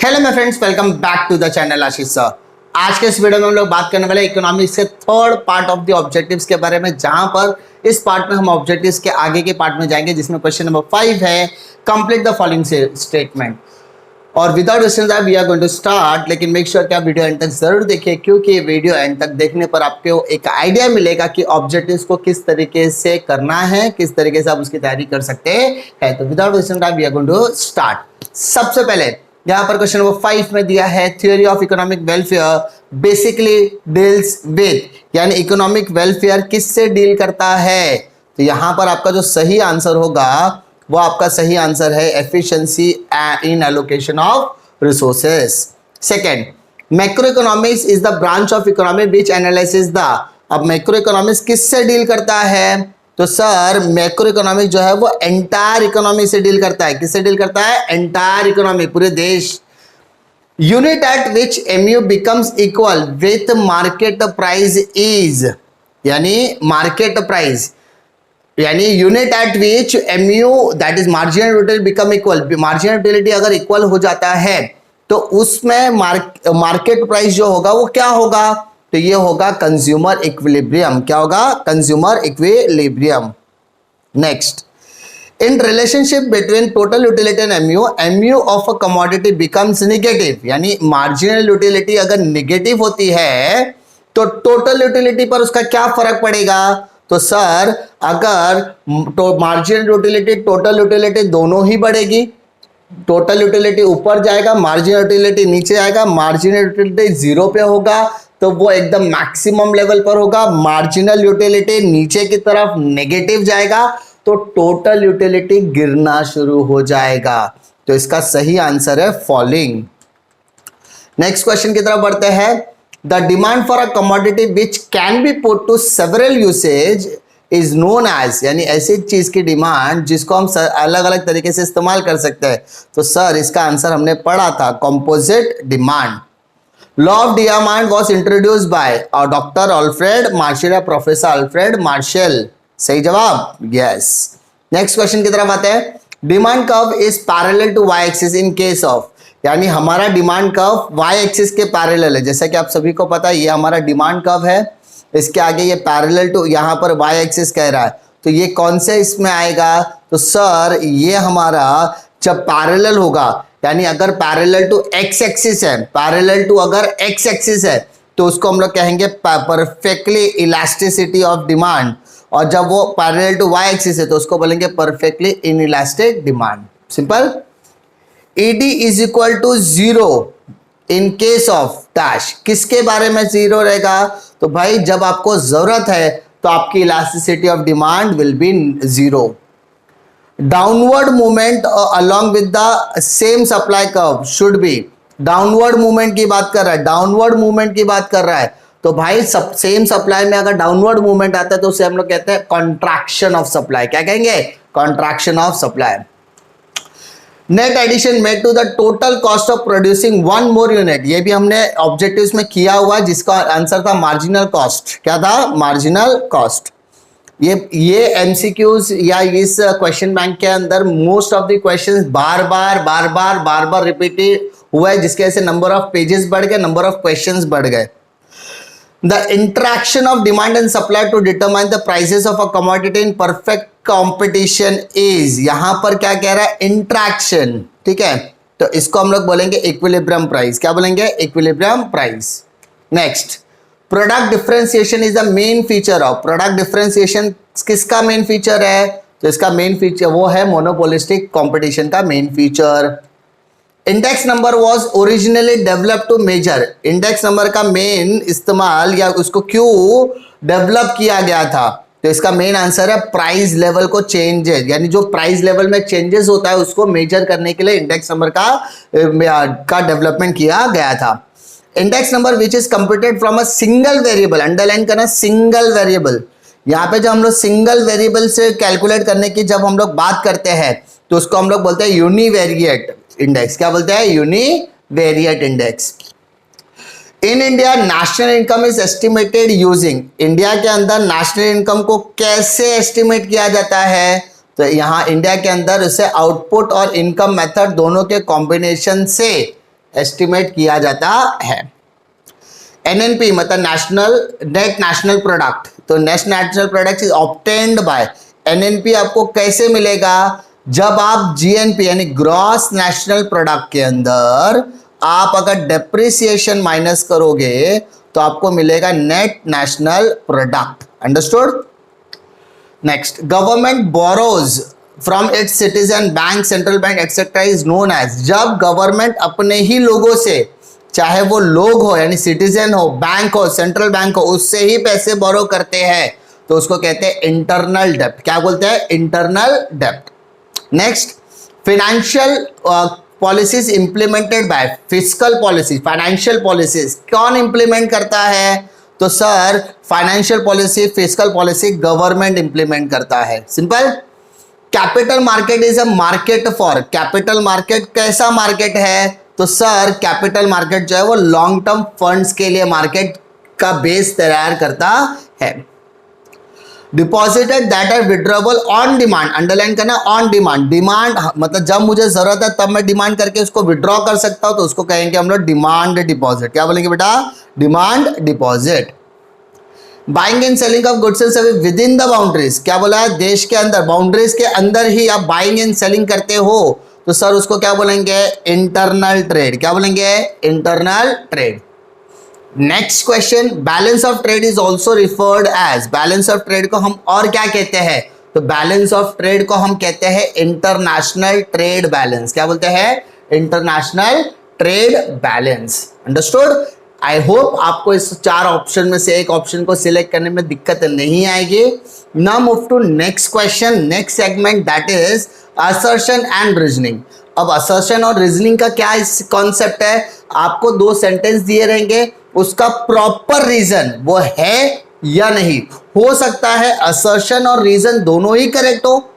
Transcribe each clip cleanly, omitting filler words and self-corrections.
Hello my friends, welcome back to the channel Ashish sir. आज के इस वीडियो में हम लोग बात करने वाले इकोनॉमिक्स के third part of the objectives के बारे में, जहां पर इस पार्ट में हम ऑब्जेक्टिव्स के आगे के पार्ट में जाएंगे, जिसमें क्वेश्चन नंबर 5 है कंप्लीट द फॉलोइंग स्टेटमेंट। और without wasting time we are going to start. लेकिन मेक श्योर कि आप वीडियो एंड तक जरूर देखिए, क्योंकि ये वीडियो एंड तक देखने पर आपको एक आइडिया मिलेगा कि ऑब्जेक्टिव्स को किस तरीके से करना है, किस तरीके से आप उसकी तैयारी कर सकते हैं। तो without wasting time we are going to start. सबसे पहले यहां पर क्वेश्चन नंबर 5 में दिया है theory of economic welfare basically deals with, यानी इकोनॉमिक वेलफेयर किससे डील करता है। तो यहां पर आपका जो सही आंसर होगा वो आपका सही आंसर है efficiency in allocation of resources. Second, macro economics is the branch of economy which analysis the. अब मैक्रो इकोनॉमिक्स किससे डील करता है, तो सर मैक्रो इकोनॉमिक जो है वो एंटायर इकोनॉमी से डील करता है। किससे डील करता है? एंटायर इकोनॉमी, पूरे देश। Unit eight which MU becomes equal with market price is, यानी मार्केट प्राइस, यानी unit eight which MU that is marginal utility become equal. Marginal utility अगर इक्वल हो जाता है तो उसमें मार्केट प्राइस जो होगा वो क्या होगा, तो ये होगा कंज्यूमर इक्विलिब्रियम। क्या होगा? Consumer equilibrium. Next, in relationship between total utility and MU of a commodity becomes negative, यानी मार्जिनल यूटिलिटी अगर नेगेटिव होती है तो टोटल यूटिलिटी पर उसका क्या फर्क पड़ेगा। तो सर अगर मार्जिनल यूटिलिटी टोटल यूटिलिटी दोनों ही बढ़ेगी, टोटल यूटिलिटी ऊपर जाएगा, मार्जिनल यूटिलिटी नीचे आएगा, मार्जिनल यूटिलिटी 0 पे होगा तो वो एकदम मैक्सिमम लेवल पर होगा। मार्जिनल यूटिलिटी नीचे की तरफ नेगेटिव जाएगा तो टोटल यूटिलिटी गिरना शुरू हो जाएगा। तो इसका सही आंसर है फॉलिंग। नेक्स्ट क्वेश्चन की तरफ बढ़ते हैं। The demand for a commodity which can be put to several usage is known as, यानी ऐसी चीज की डिमांड जिसको हम अलग अलग तरीके से इस्तेमाल कर सकते हैं। तो सर इसका आंसर हमने पढ़ा था composite demand. Law of demand was introduced by doctor Alfred Marshall या प्रोफेसर अल्फ्रेड मार्शल। सही जवाब, यस। नेक्स्ट क्वेश्चन की तरफ आते हैं। Demand curve is parallel to Y axis in case of, यानी हमारा डिमांड कर्व वाई एक्सिस के पैरेलल है। जैसा कि आप सभी को पता है ये हमारा डिमांड कर्व है, इसके आगे ये पैरेलल टू, यहां पर वाई एक्सिस कह रहा है, तो ये कौन से इसमें आएगा। तो सर ये हमारा जब पैरेलल होगा, यानी अगर पैरेलल टू एक्स एक्सिस है, पैरेलल टू अगर एक्स एक्सिस है तो उसको हम लोग कहेंगे परफेक्टली इलास्टिसिटी ऑफ डिमांड, और जब वो पैरेलल टू वाई एक्सिस है तो उसको बोलेंगे perfectly inelastic demand. Simple. ED is equal to 0 in case of dash, किसके बारे में 0 रहेगा, तो भाई जब आपको जरूरत है तो आपकी elasticity of demand will be 0। Downward movement along with the same supply curve should be, downward movement की बात कर रहा है, डाउनवर्ड मूवमेंट की बात कर रहा है, तो भाई सेम सप्लाई में अगर डाउनवर्ड मूवमेंट आता है तो उसे हम लोग कहते हैं कॉन्ट्रैक्शन ऑफ सप्लाई। क्या कहेंगे? Contraction of supply. Net addition made to the total cost of producing one more unit, ये भी हमने ऑब्जेक्टिव्स में किया हुआ, जिसका आंसर था मार्जिनल कॉस्ट। क्या था? Marginal cost. ये एमसीक्यूज या इस क्वेश्चन बैंक के अंदर most of the questions bar bar repeated हुआ है, जिसके वजह से नंबर ऑफ पेजेस बढ़ गए, नंबर ऑफ क्वेश्चंस बढ़ गए। The interaction of demand and supply to determine the prices of a commodity in perfect competition is, यहां पर क्या कह रहा है? इंटरेक्शन। ठीक है, तो इसको हम लोग बोलेंगे इक्विलिब्रियम प्राइस। क्या बोलेंगे? Equilibrium price. Next, product differentiation is the main feature of, product differentiation किसका मेन फीचर है, तो इसका मेन फीचर वो है मोनोपोलिस्टिक कंपटीशन का main feature. Index number was originally develop to measure, index number का मेन इस्तेमाल या उसको क्यों डेवलप किया गया था, तो इसका मेन आंसर है प्राइस लेवल को चेंजेस, यानी जो प्राइस लेवल में चेंजेस होता है उसको मेजर करने के लिए इंडेक्स नंबर का डेवलपमेंट किया गया था। Index number which is computed from a single variable, underline करना सिंगल वेरिएबल, यहाँ पे जब हम लोग सिंगल वेरिएबल से कैलकुलेट करने की जब हम लोग बात करते हैं तो उसको हम लोग बोलते हैं यूनिवेरिएट इंडेक्स। क्या बोलते हैं? Univariate index. In India national income is estimated using, India के अंदर नेशनल इनकम को कैसे एस्टिमेट किया जाता है, तो यहाँ इंडिया के अंदर उसे आउटपुट और इनकम मेथड दोनों के कॉम्बिनेशन से एस्टिमेट किया जाता है। एनएनपी मतलब नेट नेशनल प्रोडक्ट, तो net national product is obtained by NNP. आपको कैसे मिलेगा? जब आप जीएनपी यानी ग्रॉस नेशनल प्रोडक्ट के अंदर आप अगर डेप्रिसिएशन माइनस करोगे तो आपको मिलेगा net national product. Understood? Next, government borrows from its citizen bank, central bank etcetera is known as. जब गवर्नमेंट अपने ही लोगों से, चाहे वो लोग हो यानी सिटीजन हो, बैंक हो, सेंट्रल बैंक हो, उससे ही पैसे बोरो करते हैं तो उसको कहते हैं इंटरनल डेप्ट। क्या बोलते हैं? इंटरनल डेप्ट। Next, financial policies implemented by fiscal policy. Financial policies कौन इंप्लीमेंट करता है? तो sir financial policy, fiscal policy government implement करता है। Simple. Capital market is a market for, capital market कैसा मार्केट है? तो सर कैपिटल मार्केट जो है वो लॉन्ग टर्म फंड्स के लिए मार्केट का बेस तैयार करता है। Deposited that are withdrawable on demand, underline करना ऑन डिमांड। डिमांड मतलब जब मुझे जरूरत है तब मैं डिमांड करके उसको विड्रॉ कर सकता हूं, तो उसको कहेंगे हम लोग डिमांड डिपॉजिट। क्या बोलेंगे बेटा? Demand deposit. Buying and selling of goods and service with in the boundaries. क्या बोला है? देश के अंदर, बाउंड्रीज के अंदर ही आप बाइंग एंड सेलिंग करते हो तो सर उसको क्या बोलेंगे? Internal trade. क्या बोलेंगे? Internal trade. Next question, balance of trade is also referred as. Balance of trade को हम और क्या कहते हैं? तो बैलेंस ऑफ ट्रेड को हम कहते हैं इंटरनेशनल ट्रेड बैलेंस। क्या बोलते हैं? International trade balance. Understood? I hope आपको इस 4 ऑप्शन में से एक ऑप्शन को सिलेक्ट करने में दिक्कत नहीं आएगी। Now move to next question, next segment, that is assertion and reasoning. अब असर्शन और रीजनिंग का क्या कॉन्सेप्ट है? आपको 2 सेंटेंस दिए रहेंगे, उसका प्रॉपर रीजन वो है या नहीं। हो सकता है असर्शन और रीजन दोनों ही करेक्ट हो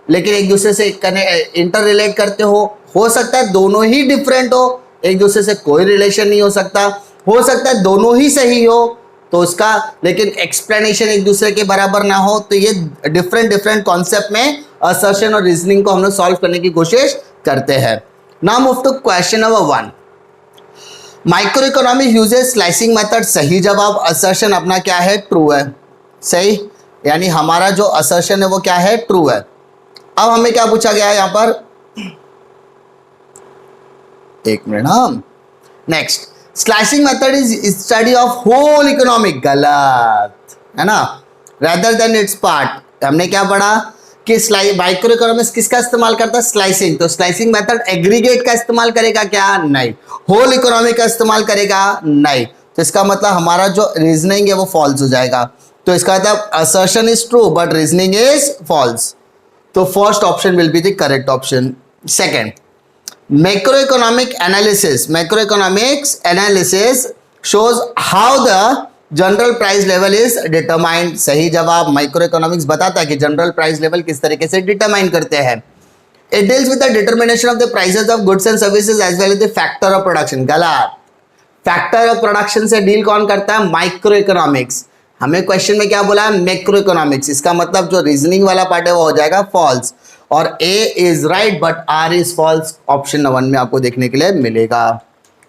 लेकिन एक दूसरे से इंटर रिलेट करते हो सकता है दोनों ही डिफरेंट हो, एक दूसरे से कोई रिलेशन नहीं हो सकता है दोनों ही सही हो तो उसका, लेकिन एक्सप्लेनेशन एक दूसरे के बराबर ना हो। तो ये डिफरेंट कॉन्सेप्ट में असर्शन और रीजनिंग को हम लोग सॉल्व करने की कोशिश करते हैं। Now move to question number 1। Micro economy uses slicing method. सही जवाब असर्शन अपना क्या है? ट्रू है। सही, यानी हमारा जो असर्शन है वो क्या है? ट्रू है। अब हमें क्या पूछा गया है यहां पर? एक मिनट। हाँ, next, slicing method is study of whole economic. गलत है ना, रेदर देन इट्स पार्ट। हमने क्या पढ़ा कि माइक्रो इकोनॉमिक्स किसका इस्तेमाल करता है? स्लाइसिंग। तो स्लाइसिंग मेथड एग्रीगेट का इस्तेमाल करेगा क्या? नहीं। होल इकोनॉमी का इस्तेमाल करेगा? नहीं। तो इसका मतलब हमारा जो रीजनिंग है वो फॉल्स हो जाएगा। तो इसका मतलब assertion is true but reasoning is false. तो first option will be the correct option. Second, macroeconomic macroeconomics analysis shows how the general price level is determined. सही जवाब, माइक्रो इकोनॉमिक्स बताता है कि जनरल प्राइस लेवल किस तरीके से determine करते हैं। It deals with the determination of the prices of goods and services as well as the factor of production. गलत। फैक्टर ऑफ प्रोडक्शन से डील कौन करता है? Micro economics. हमें क्वेश्चन में क्या बोला है? Macro economics. इसका मतलब जो रीजनिंग वाला पार्ट है वो हो जाएगा फॉल्स और A is right but R is false. Option number 1 में आपको देखने के लिए मिलेगा।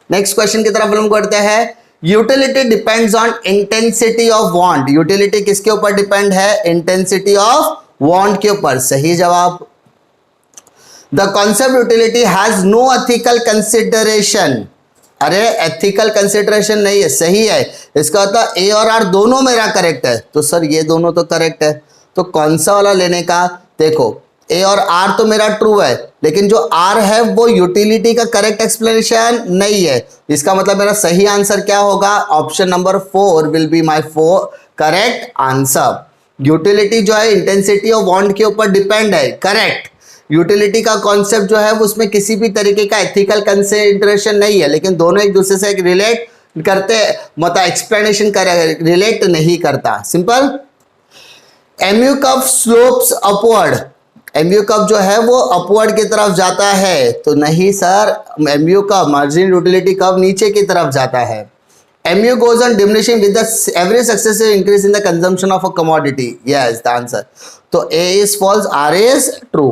नेक्स्ट क्वेश्चन की तरफ हम करते हैं। Utility depends on intensity of want. Utility किसके ऊपर डिपेंड है? इंटेंसिटी ऑफ वांट के ऊपर। सही जवाब। The concept utility has no ethical consideration. अरे एथिकल कंसिडरेशन नहीं है। सही है। इसका मतलब ए और आर दोनों मेरा करेक्ट है। तो सर ये दोनों तो करेक्ट है, तो कौन सा वाला लेने का? देखो ए और आर तो मेरा ट्रू है लेकिन जो आर है वो यूटिलिटी का करेक्ट एक्सप्लेनेशन नहीं है। इसका मतलब मेरा सही आंसर क्या होगा? Option number 4 will be my correct answer. Utility जो है इंटेंसिटी ऑफ वांट के ऊपर डिपेंड है। करेक्ट। यूटिलिटी का कॉन्सेप्ट जो है उसमें किसी भी तरीके का एथिकल कंसिडरेशन नहीं है लेकिन दोनों एक दूसरे से रिलेट करते, मतलब एक्सप्लेनेशन रिलेट नहीं करता। Simple. MU curve slopes upward. MU curve जो है वो अपवर्ड की तरफ जाता है तो नहीं sir, MU curve marginal utility curve नीचे की तरफ जाता है। MU goes on diminishing with the every successive increase in the consumption of a commodity. Yes the answer. तो A is false, R is true.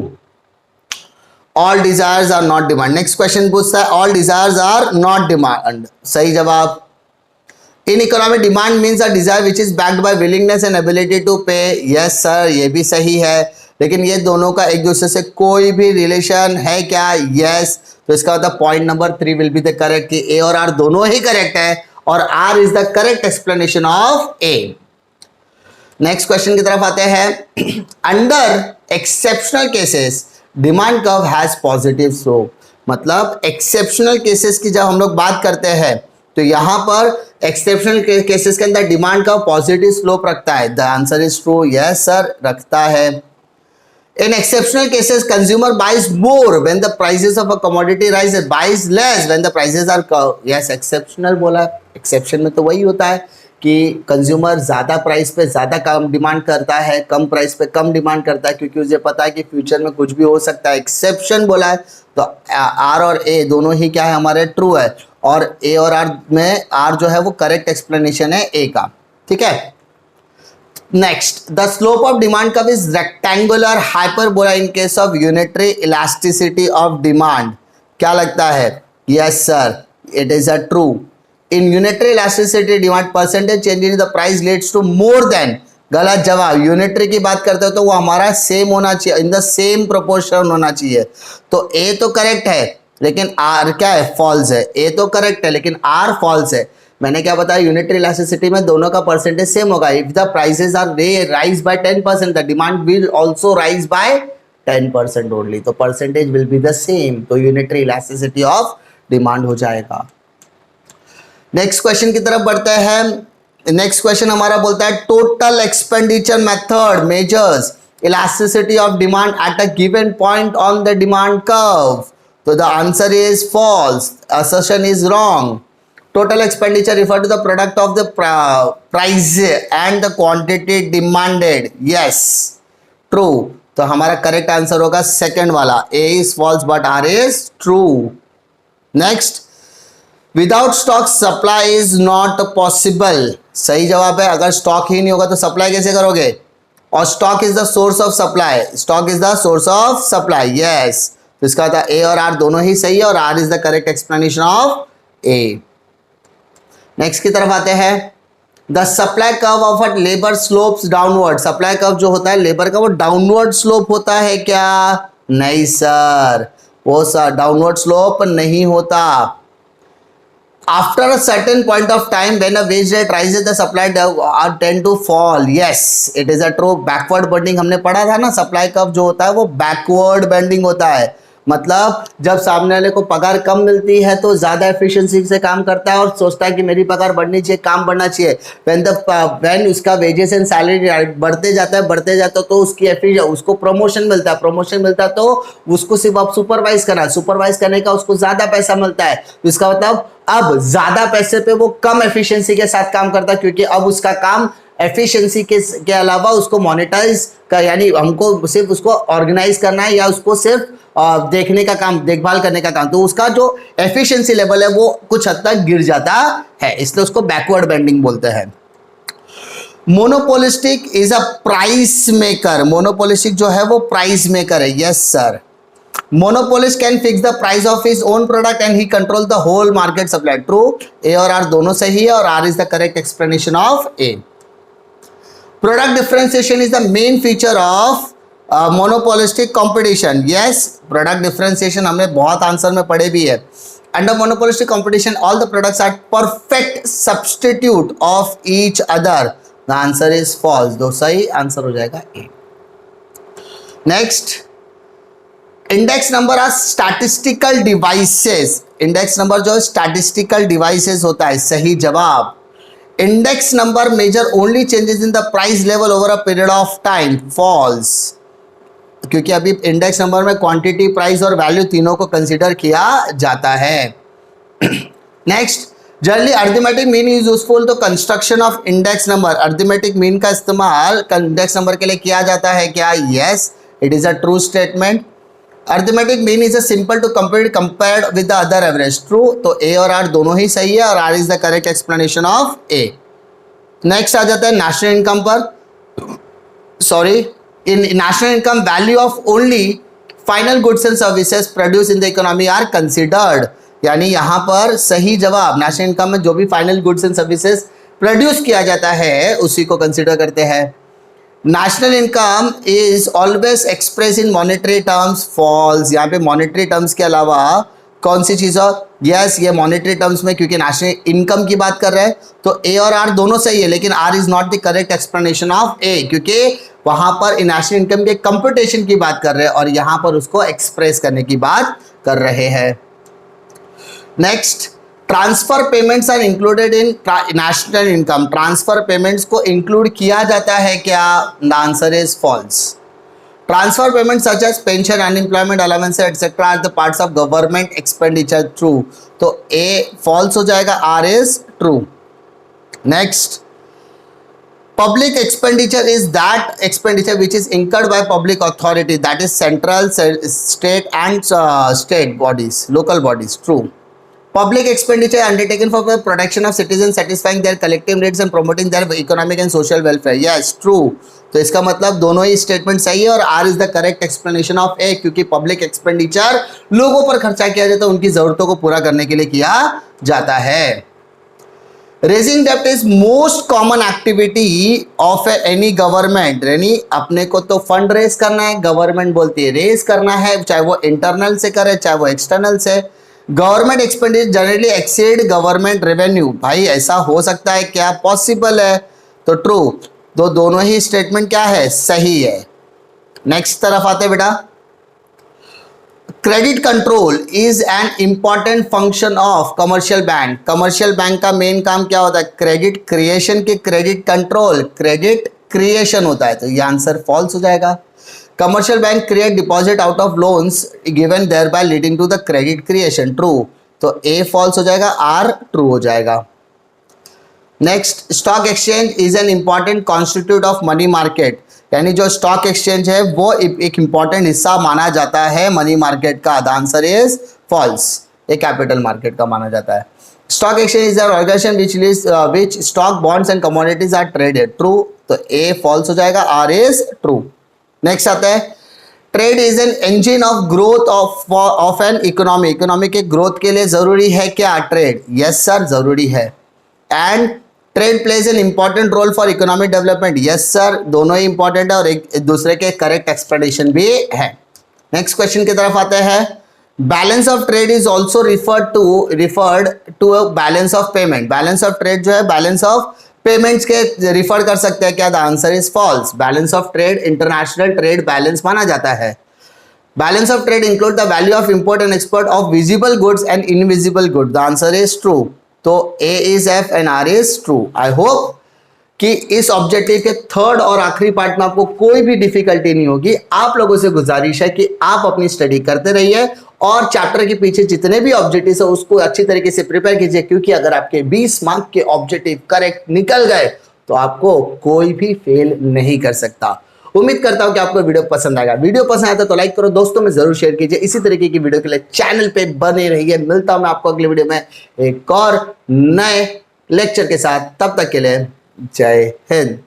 All desires are not demand. Next question पूछता है all desires are not demand, सही जवाब। In economic demand means a desire which is backed by willingness and ability to पे, yes sir ये भी सही है, लेकिन ये दोनों का एक दूसरे से कोई भी रिलेशन है क्या, यस। तो इसका मतलब point number 3 will be the correct कि ए और आर दोनों ही करेक्ट है और R is the correct explanation of A. Next question की तरफ आते हैं। Under exceptional cases demand curve has positive slope, मतलब एक्सेप्शनल केसेस की जब हम लोग बात करते हैं तो यहां पर एक्सेप्शनल केसेस के अंदर डिमांड कर्व पॉजिटिव स्लोप रखता है। The answer is true, yes sir रखता है। In exceptional cases, consumer buys more when the prices of a commodity rise, buys less when the prices are yes exceptional बोला, exception में तो वही होता है कि कंज्यूमर ज़्यादा प्राइस पे ज़्यादा कम डिमांड करता है, कम प्राइस पे कम डिमांड करता है क्योंकि उसे पता है कि फ्यूचर में कुछ भी हो सकता है। एक्सेप्शन बोला है तो आर और ए दोनों ही क्या है हमारे ट्रू है, और ए और आर में आर जो है वो करेक्ट एक्सप्लेनेशन है ए का, ठीक है। Next, the slope of demand curve is rectangular hyperbola in case of unitary elasticity of demand, क्या लगता है, yes sir it is a true. In unitary elasticity demand percentage change in the price leads to more than, गलत जवाब। Unitary की बात करते हो तो वो हमारा सेम होना चाहिए, इन द सेम प्रोपोर्शन होना चाहिए। तो ए तो करेक्ट है लेकिन आर क्या है, फॉल्स है। ए तो करेक्ट है लेकिन आर फॉल्स है। मैंने क्या बताया, यूनिटरी इलास्टिसिटी में दोनों का परसेंटेज सेम होगा। If the prices are rise by 10%, the demand will also rise by 10% only, तो percentage will be the same, तो यूनिटरी इलास्टिसिटी ऑफ डिमांड हो जाएगा। नेक्स्ट क्वेश्चन की तरफ बढ़ते हैं। नेक्स्ट क्वेश्चन हमारा बोलता है total expenditure method measures elasticity of demand at a given point on the demand curve, तो the answer is false, assertion is wrong. Total expenditure refer to the product of the price and the quantity demanded, yes true, तो हमारा correct answer होगा second वाला, A is false but R is true। Next, without stock supply is not possible, सही जवाब है। अगर stock ही नहीं होगा तो सप्लाई कैसे करोगे, और stock is the source of supply, stock is the source of supply, yes. तो इसका था ए और आर दोनों ही सही है और R is the correct explanation of A. Next की तरफ आते हैं। The supply curve of a labour slopes downward, supply curve जो होता है लेबर का वो डाउनवर्ड स्लोप होता है क्या, नहीं सर, वो सर डाउनवर्ड स्लोप नहीं होता। After a certain point of time when a wage rate rises the supply are tend to fall, yes it is a true. Backward bending हमने पढ़ा था ना, सप्लाई कर्व जो होता है वो बैकवर्ड बेंडिंग होता है, मतलब जब सामने वाले को पगार कम मिलती है तो ज्यादा एफिशिएंसी से काम करता है और सोचता है कि मेरी पगार बढ़नी चाहिए, काम बढ़ना चाहिए। व्हेन उसका वेजेस एंड सैलरी बढ़ते जाता है तो उसको प्रमोशन मिलता है, प्रमोशन मिलता है तो उसको सिर्फ अब सुपरवाइज करना है, सुपरवाइज करने का उसको ज्यादा पैसा मिलता है। तो इसका मतलब अब ज्यादा पैसे पे वो कम एफिशिएंसी के साथ काम करता है क्योंकि अब उसका काम एफिशिएंसी के अलावा उसको मोनेटाइज का, यानी हमको सिर्फ उसको ऑर्गेनाइज करना है या उसको सिर्फ देखने का काम, देखभाल करने का काम, तो उसका जो एफिशिएंसी लेवल है वो कुछ हद तक गिर जाता है, इसलिए उसको बैकवर्ड बेंडिंग बोलते हैं। Monopolistic is a price maker, monopolistic जो है वो प्राइस मेकर है, yes sir. Monopolist can fix the price of his own product and he control the whole market supply, true. A और आर दोनों सही है और R is the correct explanation of A. Product differentiation is the main feature of monopolistic competition. Yes, product differentiation हमने बहुत answer में पढ़े भी है। Under monopolistic competition, all the products are perfect substitute of each other. The answer is false. दो सही answer हो जाएगा A. Next, index number are statistical devices. Index number जो statistical devices होता है, सही जवाब। Index number measure only changes in the price level over a period of time, false, क्योंकि अभी इंडेक्स नंबर में क्वांटिटी, प्राइस और वैल्यू तीनों को कंसीडर किया जाता है। Next, generally arithmetic mean is useful to construction of index number, arithmetic mean का इस्तेमाल इंडेक्स नंबर के लिए किया जाता है क्या, yes it is a true statement. Arithmetic mean is a simple to compared with the other average, true. तो A और आर दोनों ही सही है और R is the correct explanation of A. Next आ जाता है नेशनल इनकम पर, sorry, in national income value of only final goods and services produce in the economy are considered, यानी यहाँ पर सही जवाब नेशनल इनकम में जो भी final goods and services produce किया जाता है उसी को कंसिडर करते हैं। National income is always express in monetary terms, false. यहाँ पे मॉनेटरी टर्म्स के अलावा कौन सी चीज़ और, यस ये मॉनेटरी टर्म्स में, क्योंकि नेशनल इनकम की बात कर रहे हैं तो ए और आर दोनों सही है, लेकिन R is not the correct explanation of A, क्योंकि वहां पर नेशनल इनकम के कंप्यूटेशन की बात कर रहे हैं और यहां पर उसको एक्सप्रेस करने की बात कर रहे हैं। Next, transfer payments are included in national income. Transfer payments को इंक्लूड किया जाता है क्या? The answer is false. Transfer payment such as pension, unemployment allowance etcetera are the parts of government expenditure, true. तो ए फॉल्स हो जाएगा, R is true. Next, public expenditure is that expenditure which is incurred by public authority, that is central, state and state bodies, local bodies, true. Public expenditure undertaken for the protection of citizens, satisfying their collective needs and promoting their economic and social welfare, yes true। तो इसका मतलब दोनों ही statement सही है और R is the correct explanation of A, क्योंकि public expenditure लोगों पर खर्चा किया जाता है, उनकी जरूरतों को पूरा करने के लिए किया जाता है। रेजिंग डेप्ट is most common activity of any government, यानी अपने को तो फंड रेज करना है, गवर्नमेंट बोलती है रेज करना है, चाहे वो इंटरनल से करे चाहे वो एक्सटर्नल से। Government expenditure generally exceed government revenue, भाई ऐसा हो सकता है क्या? पॉसिबल है, तो ट्रू। तो दोनों ही स्टेटमेंट क्या है? सही है। नेक्स्ट तरफ आते हैं बेटा, credit control is an important function of commercial bank. Commercial bank का मेन काम क्या होता है? क्रेडिट क्रिएशन के क्रेडिट कंट्रोल, क्रेडिट क्रिएशन होता है, तो ये आंसर फॉल्स हो जाएगा। Commercial bank create deposit out of loans given thereby leading to the credit creation, true. तो ए फॉल्स हो जाएगा, आर ट्रू हो जाएगा। Next, stock exchange is an important constitute of money market, यानी जो stock exchange है वो एक इंपॉर्टेंट हिस्सा माना जाता है मनी मार्केट का, द आंसर इज फॉल्स, ये कैपिटल मार्केट का माना जाता है। Stock exchange is an organisation which stock bonds and commodities are traded, true. तो ए फॉल्स हो जाएगा, आर इज ट्रू। नेक्स्ट आता है, trade is an engine of growth of an economy. Economy के ग्रोथ के लिए जरूरी है क्या ट्रेड? यस सर जरूरी है। And trade plays an important role for economic development, yes sir दोनों ही इंपॉर्टेंट है और एक दूसरे के करेक्ट एक्सप्लेनेशन भी है। नेक्स्ट क्वेश्चन की तरफ आते हैं, balance of trade is also referred to balance of payment. Balance of trade जो है बैलेंस ऑफ पेमेंट्स के रिफर कर सकते हैं क्या? The answer is false. Balance of trade international trade balance माना जाता है। Balance of trade include the value of import and export of visible goods and invisible goods, the answer is true. तो A is F and R is true. I hope कि इस objective के third और आखिरी part में आपको कोई भी डिफिकल्टी नहीं होगी। आप लोगों से गुजारिश है कि आप अपनी स्टडी करते रहिए और चैप्टर के पीछे जितने भी ऑब्जेक्टिव्स है उसको अच्छी तरीके से प्रिपेयर कीजिए, क्योंकि अगर आपके 20 मार्क के ऑब्जेक्टिव करेक्ट निकल गए तो आपको कोई भी फेल नहीं कर सकता। उम्मीद करता हूं कि आपको वीडियो पसंद आएगा। वीडियो पसंद आया तो लाइक करो, दोस्तों में जरूर शेयर कीजिए। इसी तरीके की वीडियो के लिए चैनल पे बने रहिए। मिलता हूं मैं आपको अगले वीडियो में एक और नए लेक्चर के साथ, तब तक के लिए जय हिंद।